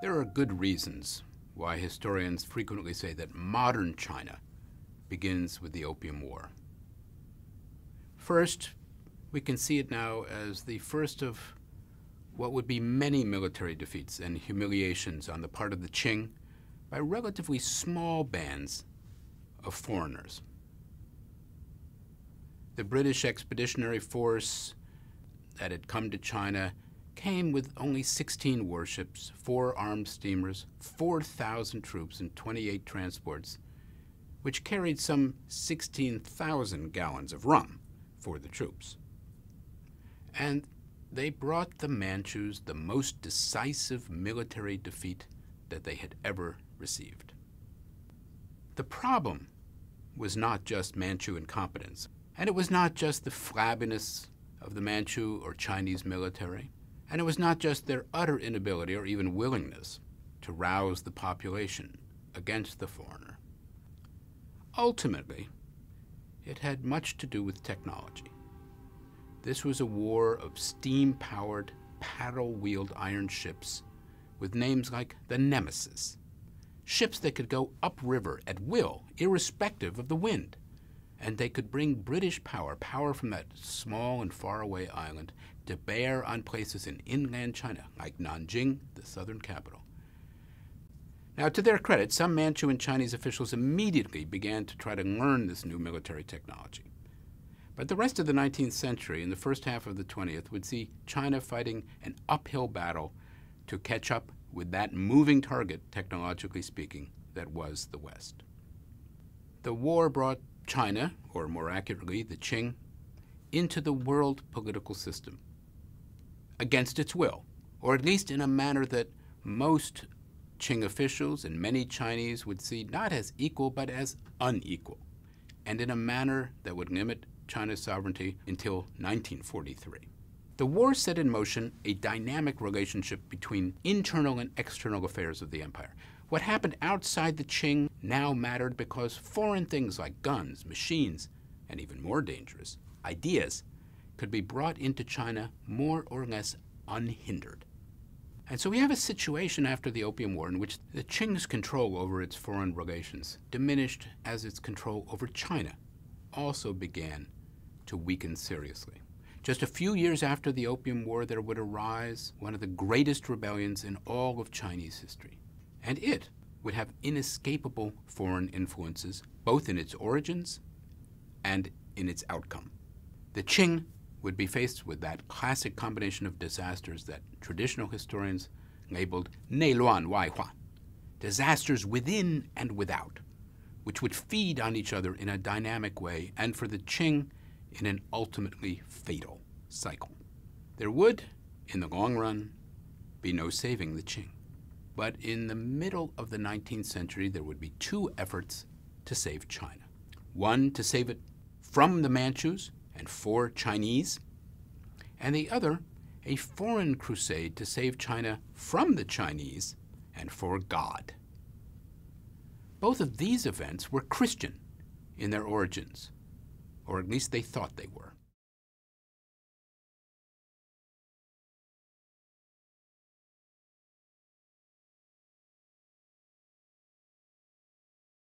There are good reasons why historians frequently say that modern China begins with the Opium War. First, we can see it now as the first of what would be many military defeats and humiliations on the part of the Qing by relatively small bands of foreigners. The British Expeditionary Force that had come to China came with only 16 warships, 4 armed steamers, 4,000 troops, and 28 transports, which carried some 16,000 gallons of rum for the troops. And they brought the Manchus the most decisive military defeat that they had ever received. The problem was not just Manchu incompetence, and it was not just the flabbiness of the Manchu or Chinese military, and it was not just their utter inability or even willingness to rouse the population against the foreigner. Ultimately, it had much to do with technology. This was a war of steam-powered, paddle-wheeled iron ships with names like the Nemesis, ships that could go upriver at will, irrespective of the wind, and they could bring British power from that small and faraway island, to bear on places in inland China, like Nanjing, the southern capital. Now, to their credit, some Manchu and Chinese officials immediately began to try to learn this new military technology. But the rest of the 19th century and the first half of the 20th would see China fighting an uphill battle to catch up with that moving target, technologically speaking, that was the West. The war brought China, or more accurately, the Qing, into the world political system against its will, or at least in a manner that most Qing officials and many Chinese would see not as equal but as unequal, and in a manner that would limit China's sovereignty until 1943. The war set in motion a dynamic relationship between internal and external affairs of the empire. What happened outside the Qing now mattered because foreign things like guns, machines, and even more dangerous, ideas, could be brought into China more or less unhindered. And so we have a situation after the Opium War in which the Qing's control over its foreign relations diminished as its control over China also began to weaken seriously. Just a few years after the Opium War, there would arise one of the greatest rebellions in all of Chinese history. And it would have inescapable foreign influences, both in its origins and in its outcome. The Qing would be faced with that classic combination of disasters that traditional historians labeled 内乱外患, disasters within and without, which would feed on each other in a dynamic way, and for the Qing, in an ultimately fatal cycle. There would, in the long run, be no saving the Qing. But in the middle of the 19th century, there would be 2 efforts to save China. One, to save it from the Manchus and for Chinese, and the other, a foreign crusade to save China from the Chinese and for God. Both of these events were Christian in their origins, or at least they thought they were.